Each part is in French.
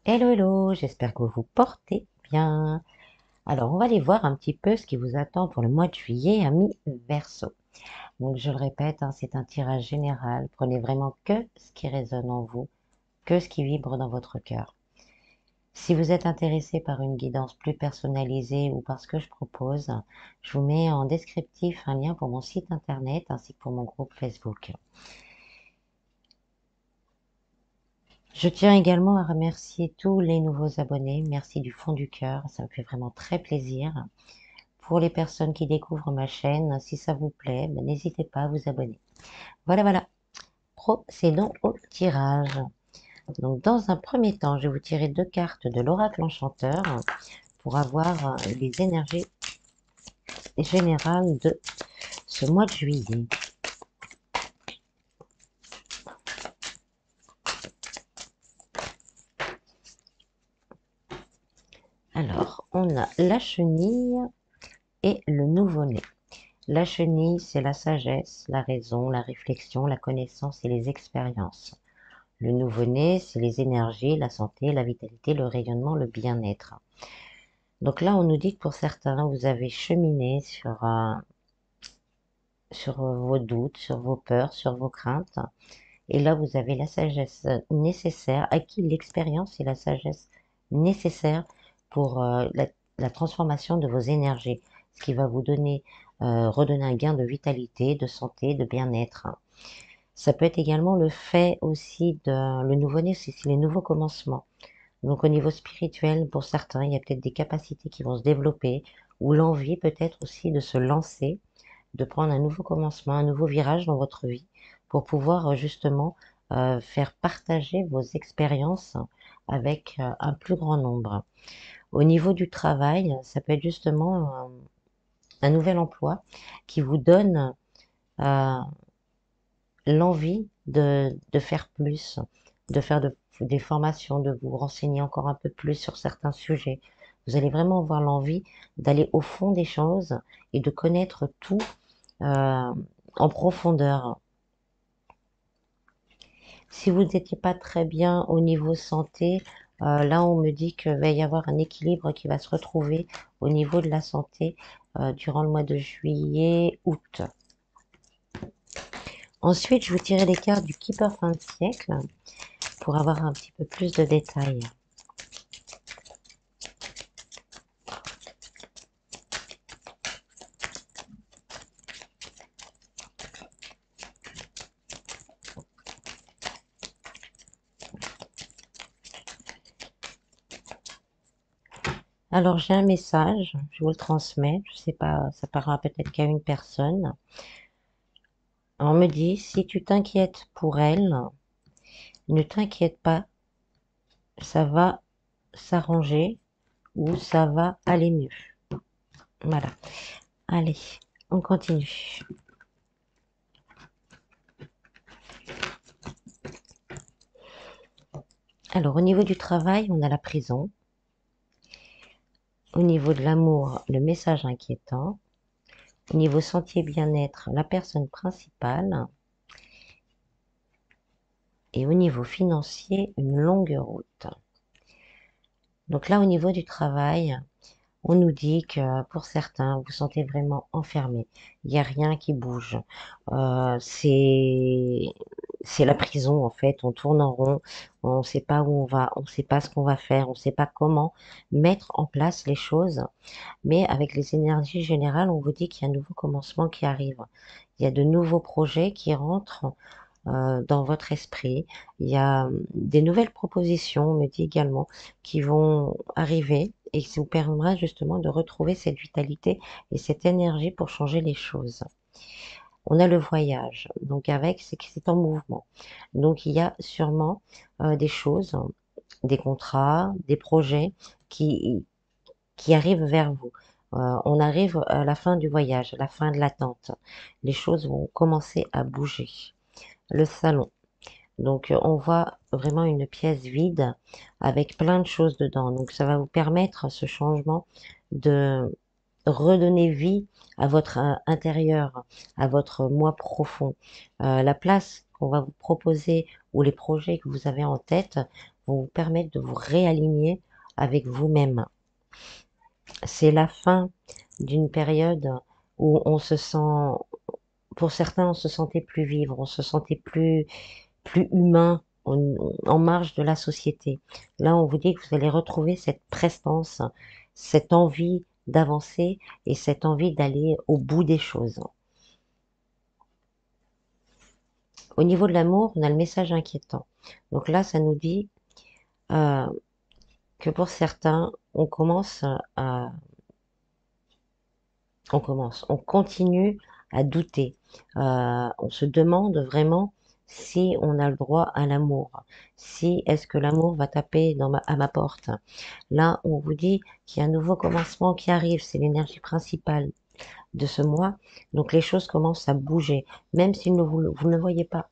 Hello, hello, j'espère que vous vous portez bien. Alors, on va aller voir un petit peu ce qui vous attend pour le mois de juillet, amis Verseau. Donc, je le répète, hein, c'est un tirage général. Prenez vraiment que ce qui résonne en vous, que ce qui vibre dans votre cœur. Si vous êtes intéressé par une guidance plus personnalisée ou par ce que je propose, je vous mets en descriptif un lien pour mon site internet ainsi que pour mon groupe Facebook. Je tiens également à remercier tous les nouveaux abonnés. Merci du fond du cœur, ça me fait vraiment très plaisir. Pour les personnes qui découvrent ma chaîne, si ça vous plaît, ben, n'hésitez pas à vous abonner. Voilà, voilà. Procédons au tirage. Donc, dans un premier temps, je vais vous tirer deux cartes de l'oracle enchanteur pour avoir les énergies générales de ce mois de juillet. Alors, on a la chenille et le nouveau-né. La chenille, c'est la sagesse, la raison, la réflexion, la connaissance et les expériences. Le nouveau-né, c'est les énergies, la santé, la vitalité, le rayonnement, le bien-être. Donc là, on nous dit que pour certains, vous avez cheminé sur vos doutes, sur vos peurs, sur vos craintes. Et là, vous avez la sagesse nécessaire, acquis l'expérience et la sagesse nécessaire pour la transformation de vos énergies, ce qui va vous donner, redonner un gain de vitalité, de santé, de bien-être. Ça peut être également le fait aussi de le nouveau-né, c'est les nouveaux commencements. Donc au niveau spirituel, pour certains, il y a peut-être des capacités qui vont se développer, ou l'envie peut-être aussi de se lancer, de prendre un nouveau commencement, un nouveau virage dans votre vie, pour pouvoir justement faire partager vos expériences avec un plus grand nombre. Au niveau du travail, ça peut être justement un nouvel emploi qui vous donne euh, l'envie de faire plus, de faire des formations, de vous renseigner encore un peu plus sur certains sujets. Vous allez vraiment avoir l'envie d'aller au fond des choses et de connaître tout en profondeur. Si vous n'étiez pas très bien au niveau santé, là on me dit qu'il va y avoir un équilibre qui va se retrouver au niveau de la santé durant le mois de juillet, août. Ensuite, je vous tirer les cartes du Keeper fin de siècle pour avoir un petit peu plus de détails. Alors j'ai un message, je vous le transmets, je sais pas, ça parlera peut-être qu'à une personne. On me dit, si tu t'inquiètes pour elle, ne t'inquiète pas, ça va s'arranger ou ça va aller mieux. Voilà. Allez, on continue. Alors, au niveau du travail, on a la prison. Au niveau de l'amour, le message inquiétant. Au niveau santé bien-être, la personne principale. Et au niveau financier, une longue route. Donc là, au niveau du travail, on nous dit que pour certains, vous vous sentez vraiment enfermé. Il n'y a rien qui bouge. C'est la prison en fait. On tourne en rond. On ne sait pas où on va. On ne sait pas ce qu'on va faire. On ne sait pas comment mettre en place les choses. Mais avec les énergies générales, on vous dit qu'il y a un nouveau commencement qui arrive. Il y a de nouveaux projets qui rentrent dans votre esprit. Il y a des nouvelles propositions, on me dit également, qui vont arriver et qui vous permettra justement de retrouver cette vitalité et cette énergie pour changer les choses. On a le voyage, donc avec, c'est que c'est en mouvement. Donc il y a sûrement des choses, des contrats, des projets qui, qui arrivent vers vous. On arrive à la fin du voyage, à la fin de l'attente. Les choses vont commencer à bouger. Le salon. Donc, on voit vraiment une pièce vide avec plein de choses dedans. Donc, ça va vous permettre, ce changement, de redonner vie à votre intérieur, à votre moi profond. La place qu'on va vous proposer ou les projets que vous avez en tête vont vous permettre de vous réaligner avec vous-même. C'est la fin d'une période où on se sent, pour certains, on se sentait plus vivre, on se sentait plus humain, en marge de la société. Là, on vous dit que vous allez retrouver cette prestance, cette envie d'avancer et cette envie d'aller au bout des choses. Au niveau de l'amour, on a le message inquiétant. Donc là, ça nous dit euh, que pour certains, on continue à douter. On se demande vraiment si on a le droit à l'amour. Si est-ce que l'amour va taper à ma porte. Là, on vous dit qu'il y a un nouveau commencement qui arrive. C'est l'énergie principale de ce mois. Donc les choses commencent à bouger. Même si vous ne voyez pas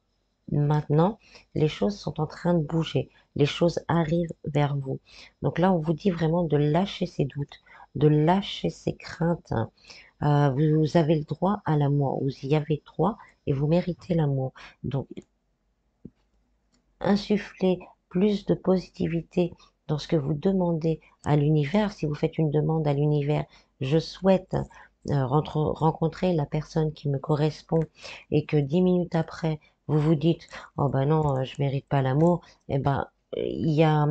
maintenant, les choses sont en train de bouger. Les choses arrivent vers vous. Donc là, on vous dit vraiment de lâcher ces doutes, de lâcher ces craintes. Vous avez le droit à l'amour. Vous y avez droit et vous méritez l'amour. Donc, insuffler plus de positivité dans ce que vous demandez à l'univers. Si vous faites une demande à l'univers, je souhaite rencontrer la personne qui me correspond et que 10 minutes après, vous vous dites, oh ben non, je mérite pas l'amour, eh ben, il y a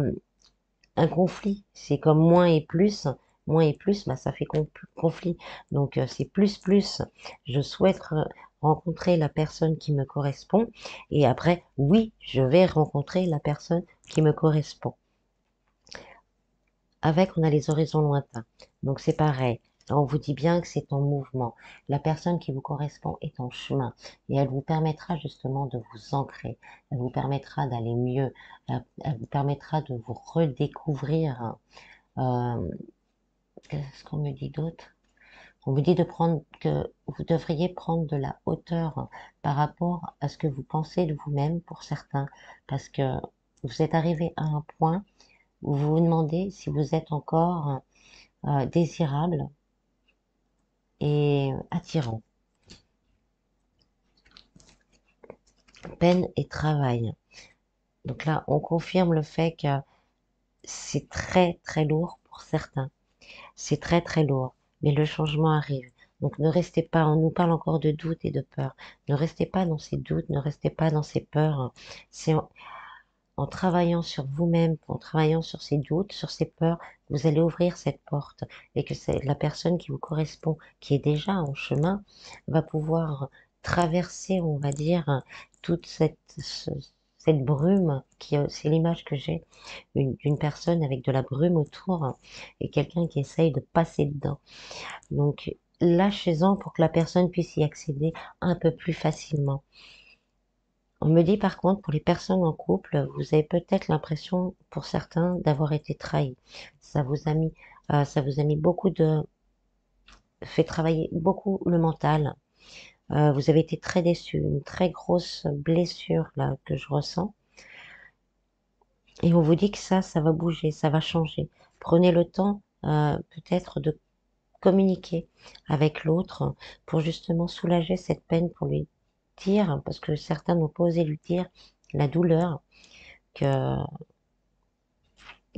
un conflit. C'est comme moins et plus. Moins et plus, bah, ça fait conflit. Donc, c'est plus, plus. Je souhaite rencontrer la personne qui me correspond. Et après, oui, je vais rencontrer la personne qui me correspond. Avec, on a les horizons lointains. Donc, c'est pareil. On vous dit bien que c'est en mouvement. La personne qui vous correspond est en chemin et elle vous permettra justement de vous ancrer. Elle vous permettra d'aller mieux. Elle vous permettra de vous redécouvrir. Qu'est-ce qu'on me dit d'autre? On me dit que vous devriez prendre de la hauteur par rapport à ce que vous pensez de vous-même pour certains, parce que vous êtes arrivé à un point où vous vous demandez si vous êtes encore désirable et attirant. Peine et travail. Donc là, on confirme le fait que c'est très très lourd pour certains. C'est très très lourd, mais le changement arrive. Donc ne restez pas, on nous parle encore de doute et de peur. Ne restez pas dans ces doutes, ne restez pas dans ces peurs. C'est en travaillant sur vous-même, en travaillant sur ces doutes, sur ces peurs, vous allez ouvrir cette porte et que c'est la personne qui vous correspond, qui est déjà en chemin, va pouvoir traverser, on va dire, toute cette brume c'est l'image que j'ai d'une personne avec de la brume autour et quelqu'un qui essaye de passer dedans. Donc, lâchez-en pour que la personne puisse y accéder un peu plus facilement. On me dit par contre, pour les personnes en couple, vous avez peut-être l'impression, pour certains, d'avoir été trahi. Ça vous a mis fait travailler beaucoup le mental. Vous avez été très déçu, une très grosse blessure là que je ressens. Et on vous dit que ça va bouger, ça va changer. Prenez le temps peut-être de communiquer avec l'autre pour justement soulager cette peine, pour lui dire, parce que certains n'ont pas osé lui dire la douleur que,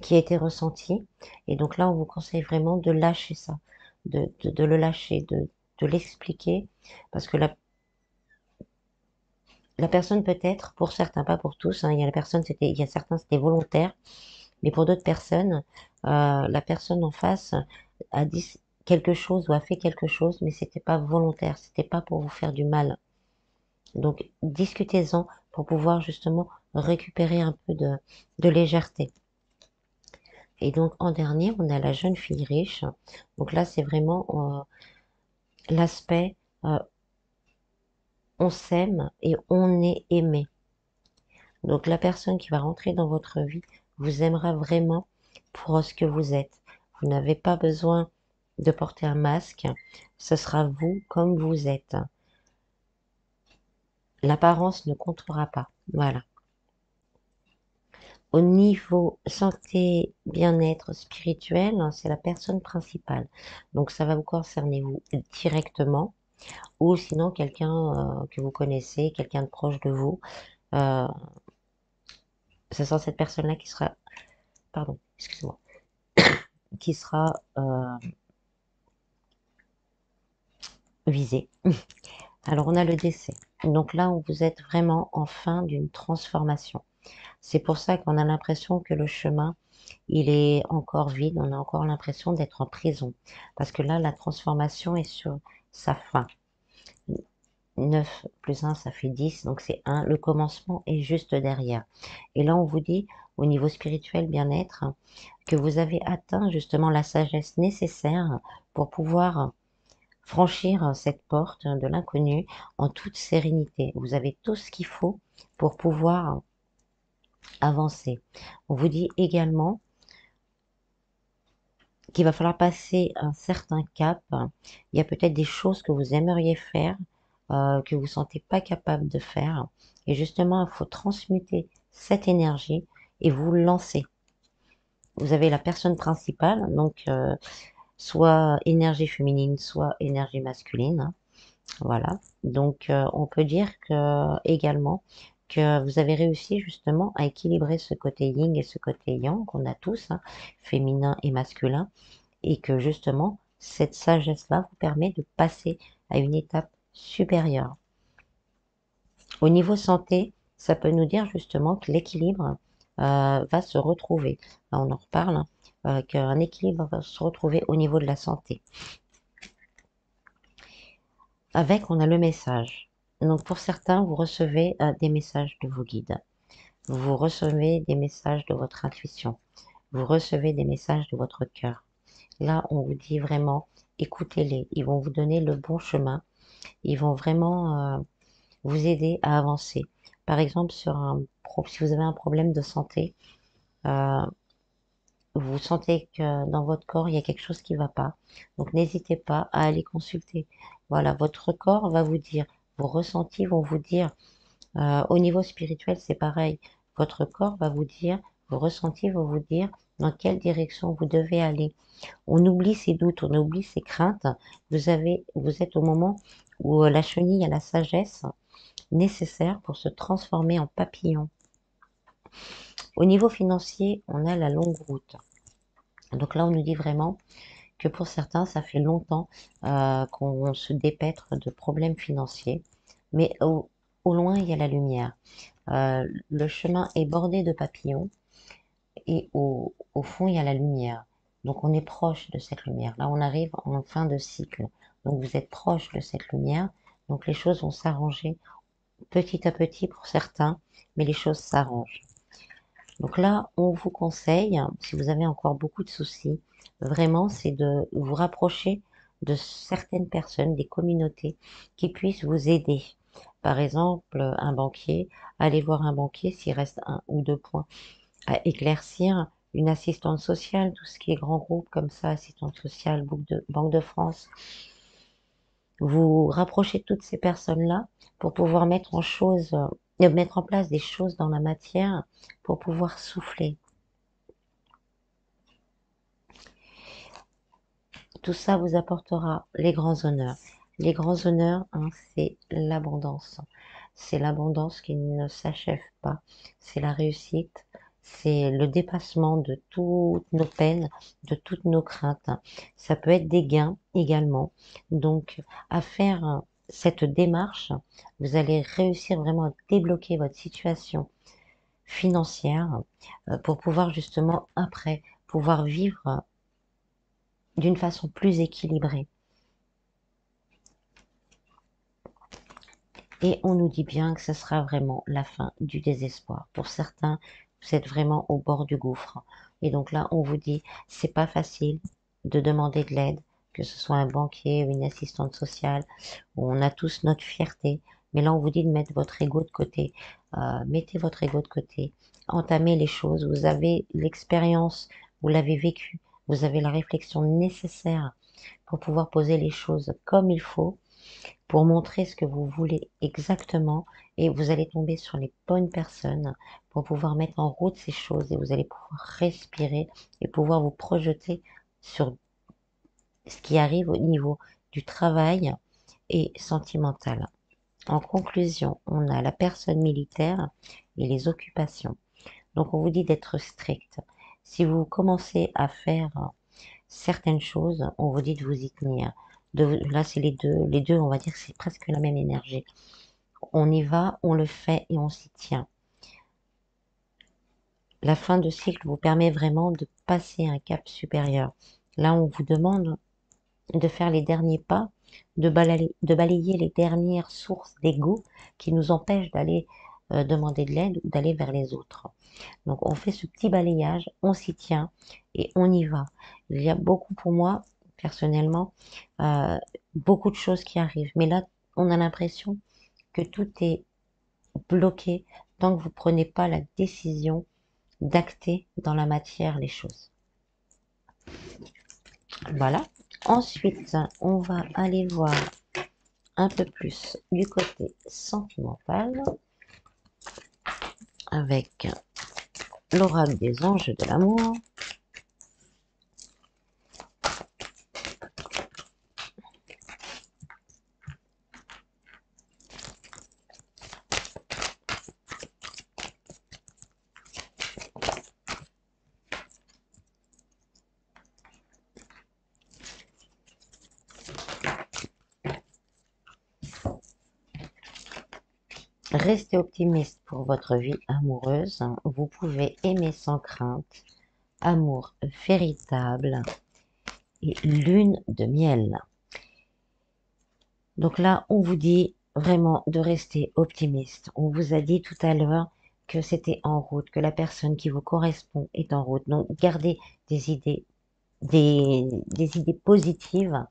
qui a été ressentie. Et donc là, on vous conseille vraiment de lâcher ça, de le lâcher, de l'expliquer, parce que la personne peut-être, pour certains, pas pour tous, hein, il y a certains c'était volontaire, mais pour d'autres personnes, la personne en face a dit quelque chose ou a fait quelque chose, mais c'était pas volontaire, c'était pas pour vous faire du mal. Donc discutez-en pour pouvoir justement récupérer un peu de légèreté. Et donc en dernier, on a la jeune fille riche. Donc là, c'est vraiment l'aspect on s'aime et on est aimé. Donc la personne qui va rentrer dans votre vie vous aimera vraiment pour ce que vous êtes. Vous n'avez pas besoin de porter un masque. Ce sera vous comme vous êtes. L'apparence ne comptera pas. Voilà. Au niveau santé, bien-être spirituel, hein, c'est la personne principale. Donc ça va vous concerner vous directement ou sinon quelqu'un que vous connaissez, quelqu'un de proche de vous. Euh, ce sera cette personne-là qui sera, pardon, excusez-moi, qui sera visée. Alors on a le décès. Donc là, vous êtes vraiment en fin d'une transformation. C'est pour ça qu'on a l'impression que le chemin, il est encore vide. On a encore l'impression d'être en prison. Parce que là, la transformation est sur sa fin. 9 plus 1, ça fait 10. Donc c'est 1. Le commencement est juste derrière. Et là, on vous dit, au niveau spirituel, bien-être, que vous avez atteint justement la sagesse nécessaire pour pouvoir franchir cette porte de l'inconnu en toute sérénité. Vous avez tout ce qu'il faut pour pouvoir avancer. On vous dit également qu'il va falloir passer un certain cap. Il y a peut-être des choses que vous aimeriez faire, que vous ne sentez pas capable de faire. Et justement, il faut transmuter cette énergie et vous lancer. Vous avez la personne principale, donc soit énergie féminine, soit énergie masculine. Voilà. Donc, on peut dire que également que vous avez réussi justement à équilibrer ce côté yin et ce côté yang qu'on a tous, hein, féminin et masculin, et que justement cette sagesse-là vous permet de passer à une étape supérieure. Au niveau santé, ça peut nous dire justement que l'équilibre va se retrouver. Là, on en reparle, hein, qu'un équilibre va se retrouver au niveau de la santé. Avec, on a le message. Donc pour certains, vous recevez des messages de vos guides. Vous recevez des messages de votre intuition. Vous recevez des messages de votre cœur. Là, on vous dit vraiment, écoutez-les. Ils vont vous donner le bon chemin. Ils vont vraiment vous aider à avancer. Par exemple, si vous avez un problème de santé, euh, vous sentez que dans votre corps, il y a quelque chose qui ne va pas. Donc, n'hésitez pas à aller consulter. Voilà, votre corps va vous dire, vos ressentis vont vous dire, au niveau spirituel, c'est pareil. Votre corps va vous dire, vos ressentis vont vous dire dans quelle direction vous devez aller. On oublie ses doutes, on oublie ses craintes. Vous êtes au moment où la chenille a la sagesse nécessaire pour se transformer en papillon. Au niveau financier, on a la longue route. Donc là, on nous dit vraiment que pour certains, ça fait longtemps qu'on se dépêtre de problèmes financiers. Mais au loin, il y a la lumière. Le chemin est bordé de papillons et au fond, il y a la lumière. Donc on est proche de cette lumière. Là, on arrive en fin de cycle. Donc vous êtes proche de cette lumière. Donc les choses vont s'arranger petit à petit pour certains, mais les choses s'arrangent. Donc là, on vous conseille, si vous avez encore beaucoup de soucis, vraiment, c'est de vous rapprocher de certaines personnes, des communautés qui puissent vous aider. Par exemple, un banquier, allez voir un banquier s'il reste 1 ou 2 points à éclaircir, une assistante sociale, tout ce qui est grand groupe comme ça, assistante sociale, Banque de France. Vous rapprochez toutes ces personnes-là pour pouvoir mettre en place des choses dans la matière pour pouvoir souffler. Tout ça vous apportera les grands honneurs. Les grands honneurs, hein, c'est l'abondance. C'est l'abondance qui ne s'achève pas. C'est la réussite. C'est le dépassement de toutes nos peines, de toutes nos craintes. Ça peut être des gains également. Donc, à faire cette démarche, vous allez réussir vraiment à débloquer votre situation financière pour pouvoir justement après pouvoir vivre d'une façon plus équilibrée. Et on nous dit bien que ce sera vraiment la fin du désespoir. Pour certains, vous êtes vraiment au bord du gouffre. Et donc là, on vous dit, c'est pas facile de demander de l'aide, que ce soit un banquier ou une assistante sociale, où on a tous notre fierté. Mais là, on vous dit de mettre votre ego de côté. Mettez votre ego de côté. Entamez les choses. Vous avez l'expérience, vous l'avez vécu. Vous avez la réflexion nécessaire pour pouvoir poser les choses comme il faut, pour montrer ce que vous voulez exactement, et vous allez tomber sur les bonnes personnes pour pouvoir mettre en route ces choses, et vous allez pouvoir respirer et pouvoir vous projeter sur ce qui arrive au niveau du travail et sentimental. En conclusion, on a la personne militaire et les occupations. Donc on vous dit d'être strict. Si vous commencez à faire certaines choses, on vous dit de vous y tenir. Là, c'est les deux, on va dire que c'est presque la même énergie. On y va, on le fait et on s'y tient. La fin de cycle vous permet vraiment de passer un cap supérieur. Là, on vous demande de faire les derniers pas, de balayer les dernières sources d'ego qui nous empêchent d'aller demander de l'aide ou d'aller vers les autres. Donc on fait ce petit balayage, on s'y tient et on y va. Il y a beaucoup pour moi, personnellement, euh, beaucoup de choses qui arrivent. Mais là, on a l'impression que tout est bloqué tant que vous ne prenez pas la décision d'acter dans la matière les choses. Voilà. Ensuite, on va aller voir un peu plus du côté sentimental avec l'oracle des anges de l'amour. Restez optimiste pour votre vie amoureuse. Vous pouvez aimer sans crainte, amour véritable et lune de miel. Donc là, on vous dit vraiment de rester optimiste. On vous a dit tout à l'heure que c'était en route, que la personne qui vous correspond est en route. Donc gardez des idées, des idées positives.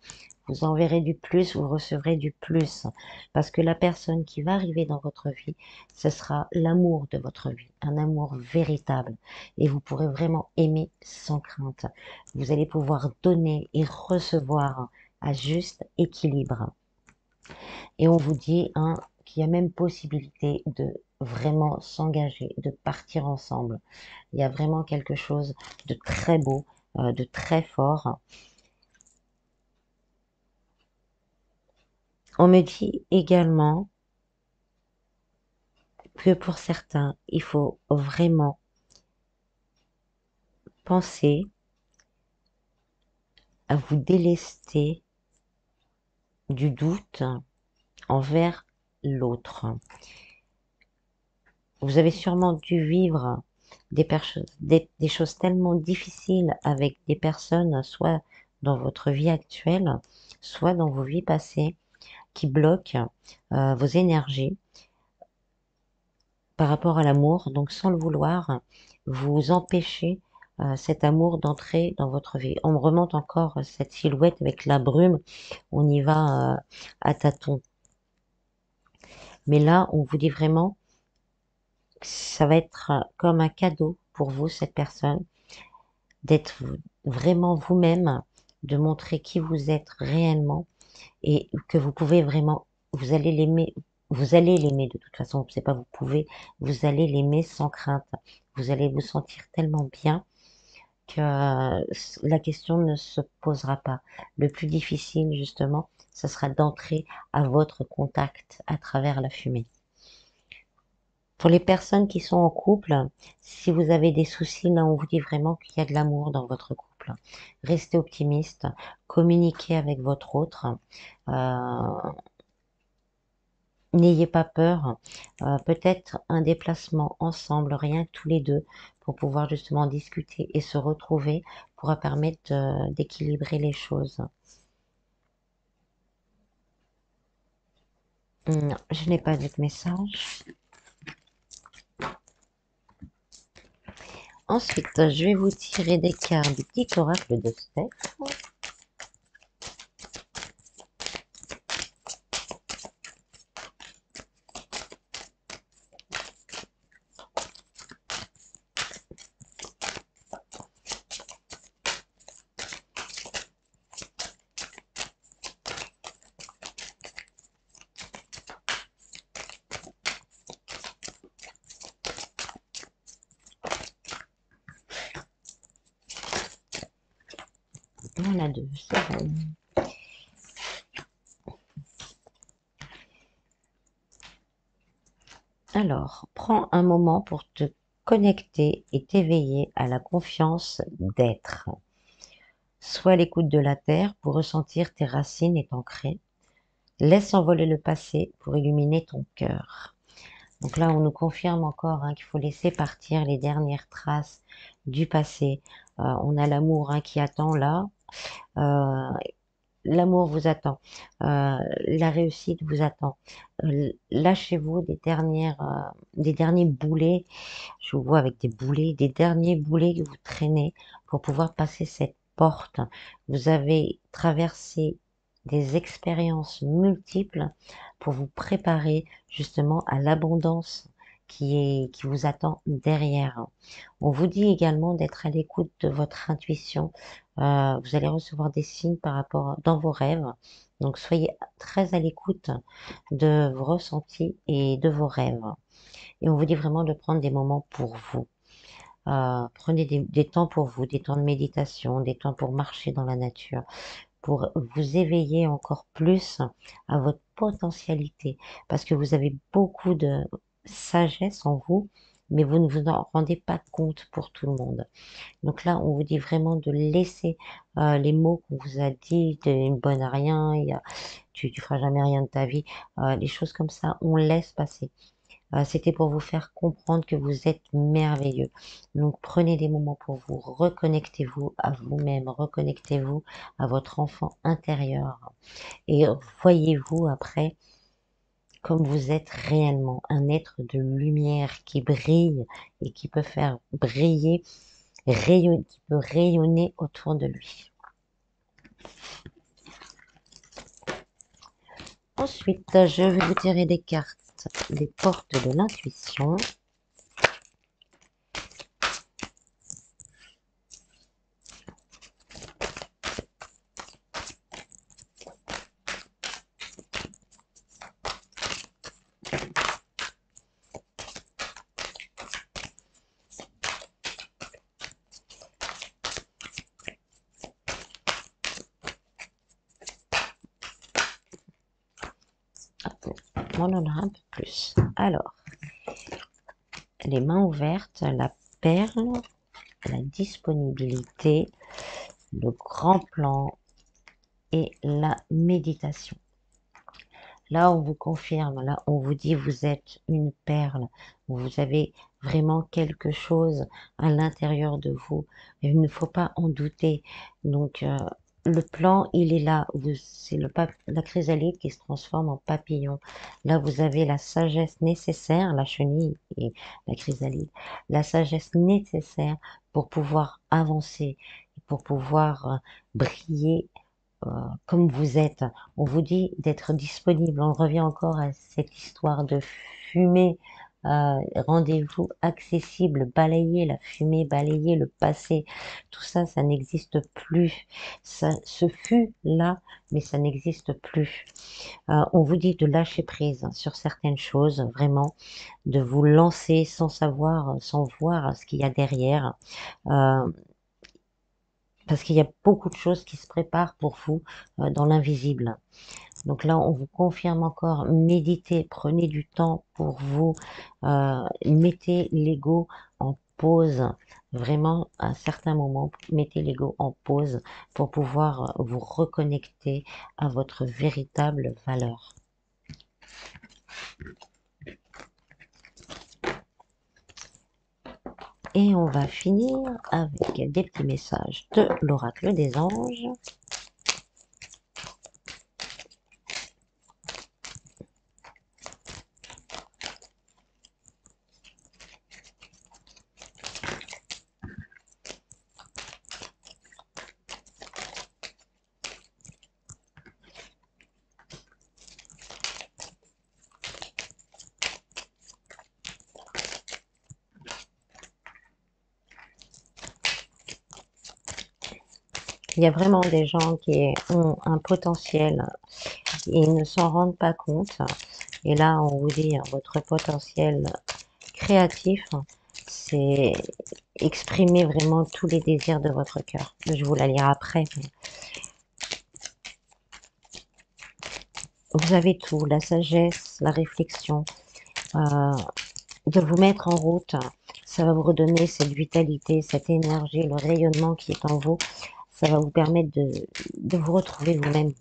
Vous enverrez du plus, vous recevrez du plus. Parce que la personne qui va arriver dans votre vie, ce sera l'amour de votre vie, un amour véritable. Et vous pourrez vraiment aimer sans crainte. Vous allez pouvoir donner et recevoir à juste équilibre. Et on vous dit qu'il y a même possibilité de vraiment s'engager, de partir ensemble. Il y a vraiment quelque chose de très beau, de très fort. On me dit également que pour certains, il faut vraiment penser à vous délester du doute envers l'autre. Vous avez sûrement dû vivre des choses tellement difficiles avec des personnes, soit dans votre vie actuelle, soit dans vos vies passées, qui bloquent vos énergies par rapport à l'amour. Donc sans le vouloir, vous empêchez cet amour d'entrer dans votre vie. On me remonte encore cette silhouette avec la brume, on y va à tâtons. Mais là, on vous dit vraiment que ça va être comme un cadeau pour vous, cette personne, d'être vraiment vous-même, de montrer qui vous êtes réellement et que vous pouvez vraiment, vous allez l'aimer de toute façon, c'est pas vous pouvez, vous allez l'aimer sans crainte. Vous allez vous sentir tellement bien que la question ne se posera pas. Le plus difficile, justement, ce sera d'entrer à votre contact à travers la fumée. Pour les personnes qui sont en couple, si vous avez des soucis, là, on vous dit vraiment qu'il y a de l'amour dans votre couple. Restez optimiste, communiquez avec votre autre. N'ayez pas peur, peut-être un déplacement ensemble, rien que tous les deux, pour pouvoir justement discuter et se retrouver, pourra permettre d'équilibrer les choses. Non, je n'ai pas d'autre message. Ensuite, je vais vous tirer des cartes du petit oracle de Steph. On a deux, c'est bon. Alors, prends un moment pour te connecter et éveiller à la confiance d'être. Sois à l'écoute de la terre pour ressentir tes racines et t'ancrer. Laisse envoler le passé pour illuminer ton cœur. Donc là, on nous confirme encore qu'il faut laisser partir les dernières traces du passé. On a l'amour qui attend là. Euh, L'amour vous attend. La réussite vous attend. Lâchez-vous des derniers boulets. Je vous vois avec des boulets, des derniers boulets que vous traînez pour pouvoir passer cette porte. Vous avez traversé des expériences multiples pour vous préparer justement à l'abondance qui vous attend derrière. On vous dit également d'être à l'écoute de votre intuition. Vous allez recevoir des signes par rapport dans vos rêves. Donc soyez très à l'écoute de vos ressentis et de vos rêves. Et on vous dit vraiment de prendre des moments pour vous. Prenez des temps pour vous, des temps de méditation, des temps pour marcher dans la nature, pour vous éveiller encore plus à votre potentialité, parce que vous avez beaucoup de sagesse en vous, mais vous ne vous en rendez pas compte pour tout le monde. Donc là, on vous dit vraiment de laisser les mots qu'on vous a dit, t'es une bonne à rien, tu feras jamais rien de ta vie, les choses comme ça, on laisse passer. C'était pour vous faire comprendre que vous êtes merveilleux. Donc prenez des moments pour vous, reconnectez-vous à vous-même, reconnectez-vous à votre enfant intérieur et voyez-vous après comme vous êtes réellement, un être de lumière qui brille et qui peut faire briller, qui peut rayonner autour de lui. Ensuite, je vais vous tirer des cartes, les portes de l'intuition. On en a un peu plus. Alors, les mains ouvertes, la perle, la disponibilité, le grand plan et la méditation. Là, on vous confirme, là, on vous dit vous êtes une perle, vous avez vraiment quelque chose à l'intérieur de vous. Il ne faut pas en douter. Donc, le plan, il est là. C'est la chrysalide qui se transforme en papillon. Là, vous avez la sagesse nécessaire, la chenille et la chrysalide, la sagesse nécessaire pour pouvoir avancer, pour pouvoir briller comme vous êtes. On vous dit d'être disponible. On revient encore à cette histoire de fumée. Rendez-vous accessible, balayer la fumée, balayer le passé. Tout ça, ça n'existe plus. Ça, ce fut là, mais ça n'existe plus. On vous dit de lâcher prise sur certaines choses, vraiment, de vous lancer sans savoir, sans voir ce qu'il y a derrière. Euh, parce qu'il y a beaucoup de choses qui se préparent pour vous dans l'invisible. Donc là, on vous confirme encore, méditez, prenez du temps pour vous, mettez l'ego en pause. Vraiment, à certains moments, mettez l'ego en pause pour pouvoir vous reconnecter à votre véritable valeur. Et on va finir avec des petits messages de l'oracle des anges. Il y a vraiment des gens qui ont un potentiel et ne s'en rendent pas compte. Et là, on vous dit, votre potentiel créatif, c'est exprimer vraiment tous les désirs de votre cœur. Je vous la lire après. Vous avez tout, la sagesse, la réflexion, de vous mettre en route. Ça va vous redonner cette vitalité, cette énergie, le rayonnement qui est en vous. Ça va vous permettre de vous retrouver vous-même.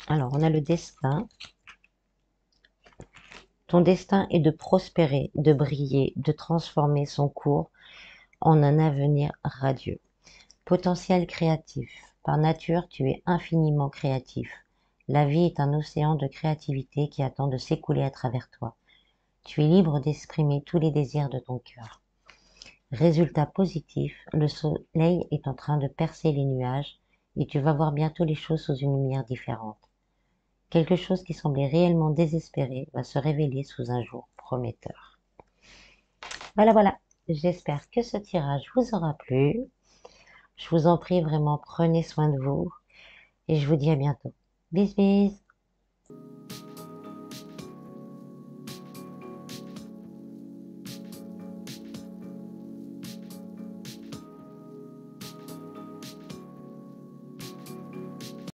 Alors, on a le destin. Ton destin est de prospérer, de briller, de transformer son cours en un avenir radieux. Potentiel créatif. Par nature, tu es infiniment créatif. La vie est un océan de créativité qui attend de s'écouler à travers toi. Tu es libre d'exprimer tous les désirs de ton cœur. Résultat positif, le soleil est en train de percer les nuages et tu vas voir bientôt les choses sous une lumière différente. Quelque chose qui semblait réellement désespéré va se révéler sous un jour prometteur. Voilà, voilà. J'espère que ce tirage vous aura plu. Je vous en prie, vraiment, prenez soin de vous et je vous dis à bientôt. Bis, bis.